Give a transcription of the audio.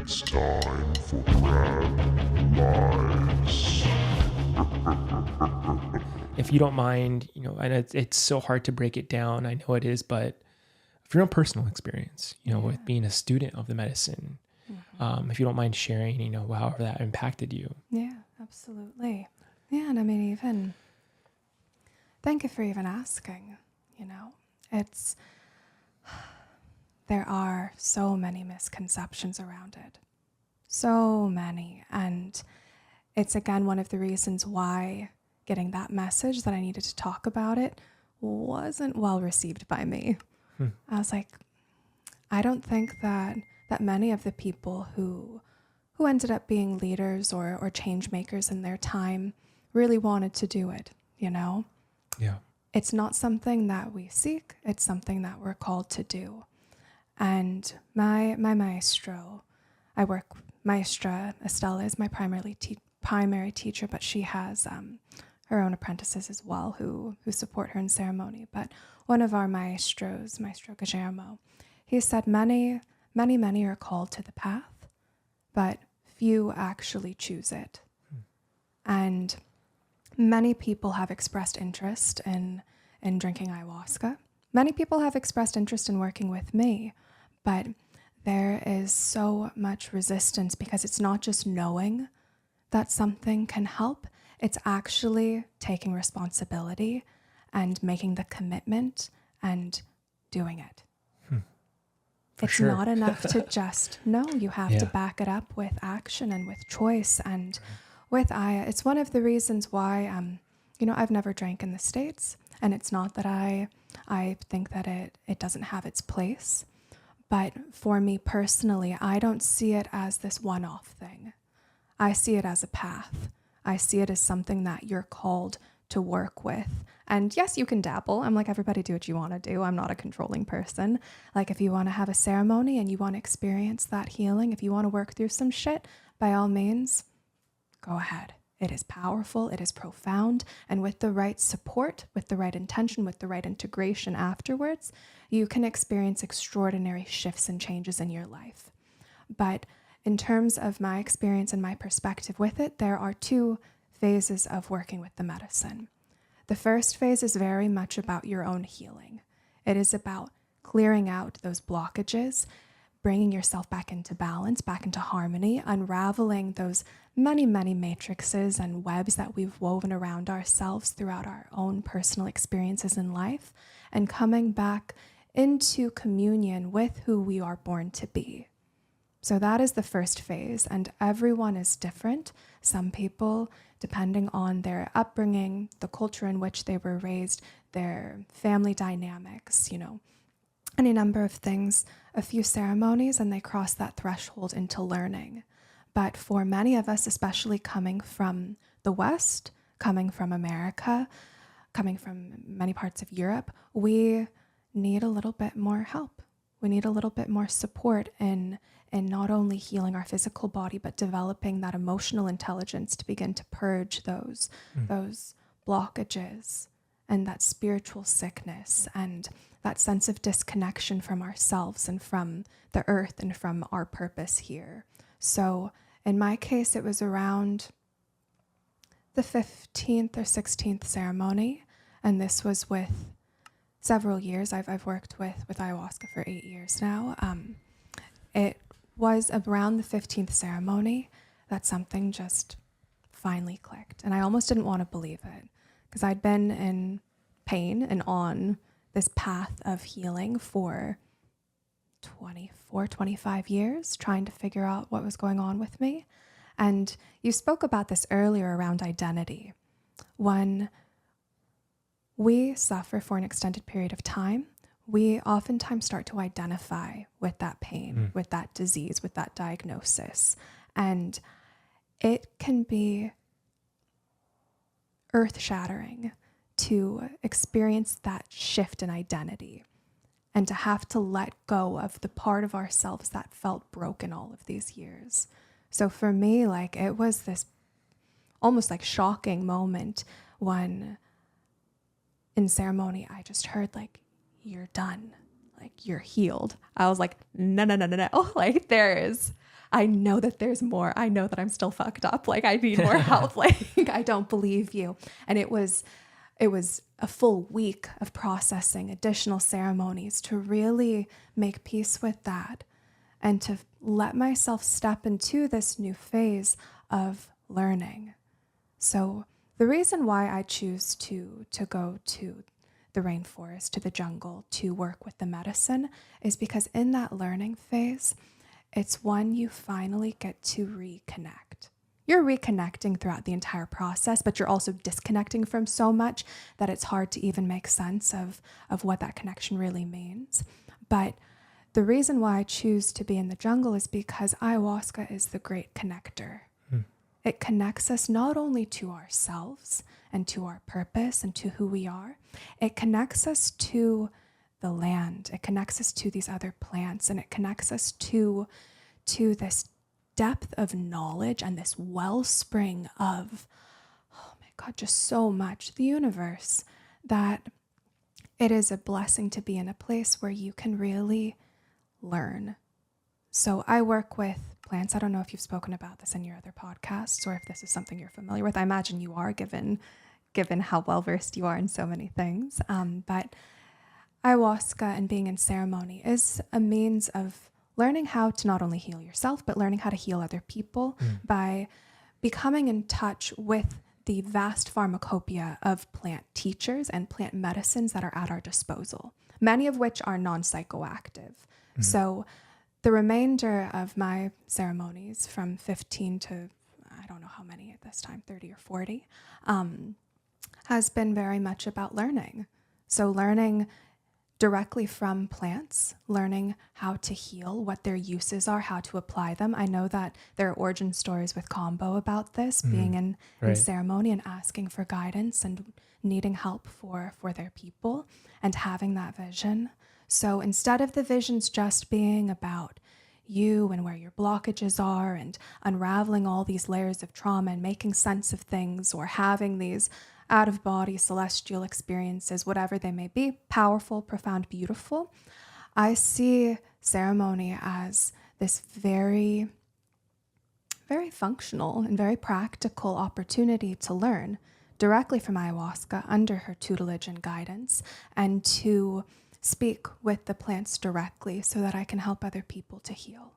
It's time for Crab Lies. If you don't mind, I know it's so hard to break it down. I know it is, but from your own personal experience, with being a student of the medicine, if you don't mind sharing, however that impacted you. Yeah, absolutely. Yeah, and I mean, even thank you for even asking. It's there are so many misconceptions around it, so many, and it's again one of the reasons why getting that message that I needed to talk about it wasn't well received by me. I was like, I don't think that many of the people who ended up being leaders or change makers in their time really wanted to do it, Yeah. It's not something that we seek, it's something that we're called to do. And my maestro, Maestra Estella is my primary teacher, but she has her own apprentices as well who support her in ceremony. But one of our maestros, Maestro Guillermo, he said many are called to the path, but few actually choose it. And many people have expressed interest in drinking ayahuasca. Many people have expressed interest in working with me, but there is so much resistance because it's not just knowing that something can help, it's actually taking responsibility and making the commitment and doing it. It's not enough to just know. You have to back it up with action and with choice. And with Aya, it's one of the reasons why, I've never drank in the States. And it's not that I think that it doesn't have its place. But for me personally, I don't see it as this one-off thing. I see it as a path. I see it as something that you're called to work with. And yes, you can dabble. I'm like, everybody do what you want to do. I'm not a controlling person. Like, if you want to have a ceremony and you want to experience that healing, if you want to work through some shit, by all means, go ahead. It is powerful. It is profound. And with the right support, with the right intention, with the right integration afterwards, you can experience extraordinary shifts and changes in your life. But in terms of my experience and my perspective with it, there are two phases of working with the medicine. The first phase is very much about your own healing. It is about clearing out those blockages, bringing yourself back into balance, back into harmony, unraveling those many, many matrices and webs that we've woven around ourselves throughout our own personal experiences in life, and coming back into communion with who we are born to be. So that is the first phase, and everyone is different. Some people, depending on their upbringing, the culture in which they were raised, their family dynamics, any number of things, a few ceremonies, and they cross that threshold into learning. But for many of us, especially coming from the West, coming from America, coming from many parts of Europe, we need a little bit more help. We need a little bit more support in not only healing our physical body, but developing that emotional intelligence to begin to purge those blockages and that spiritual sickness and that sense of disconnection from ourselves and from the earth and from our purpose here. So in my case, it was around the 15th or 16th ceremony, and this was with several years. I've worked with ayahuasca for 8 years now. It was around the 15th ceremony that something just finally clicked. And I almost didn't want to believe it because I'd been in pain and on this path of healing for 24, 25 years, trying to figure out what was going on with me. And you spoke about this earlier around identity. When we suffer for an extended period of time, we oftentimes start to identify with that pain, with that disease, with that diagnosis. And it can be earth-shattering to experience that shift in identity and to have to let go of the part of ourselves that felt broken all of these years. So for me, it was this almost shocking moment when in ceremony, I just heard you're done, you're healed. I was like, no. There is I know that there's more. I know that I'm still fucked up. Like, I need more help. Like, I don't believe you. And it was a full week of processing additional ceremonies to really make peace with that and to let myself step into this new phase of learning. So the reason why I choose to go to the rainforest, to the jungle, to work with the medicine is because in that learning phase, it's when you finally get to reconnect. You're reconnecting throughout the entire process, but you're also disconnecting from so much that it's hard to even make sense of what that connection really means. But the reason why I choose to be in the jungle is because ayahuasca is the great connector. It connects us not only to ourselves and to our purpose and to who we are, it connects us to the land. It connects us to these other plants, and it connects us to this depth of knowledge and this wellspring of, oh my God, just so much, the universe, that it is a blessing to be in a place where you can really learn. So I work with plants. I don't know if you've spoken about this in your other podcasts or if this is something you're familiar with. I imagine you are, given how well-versed you are in so many things. But ayahuasca and being in ceremony is a means of learning how to not only heal yourself, but learning how to heal other people by becoming in touch with the vast pharmacopoeia of plant teachers and plant medicines that are at our disposal, many of which are non-psychoactive. So the remainder of my ceremonies, from 15 to I don't know how many at this time, 30 or 40, has been very much about learning. So learning directly from plants, learning how to heal, what their uses are, how to apply them. I know that there are origin stories with Combo about this, being in ceremony and asking for guidance and needing help for their people and having that vision. So instead of the visions just being about you and where your blockages are and unraveling all these layers of trauma and making sense of things or having these out-of-body celestial experiences, whatever they may be, powerful, profound, beautiful, I see ceremony as this very, very functional and very practical opportunity to learn directly from ayahuasca under her tutelage and guidance, and to speak with the plants directly so that I can help other people to heal.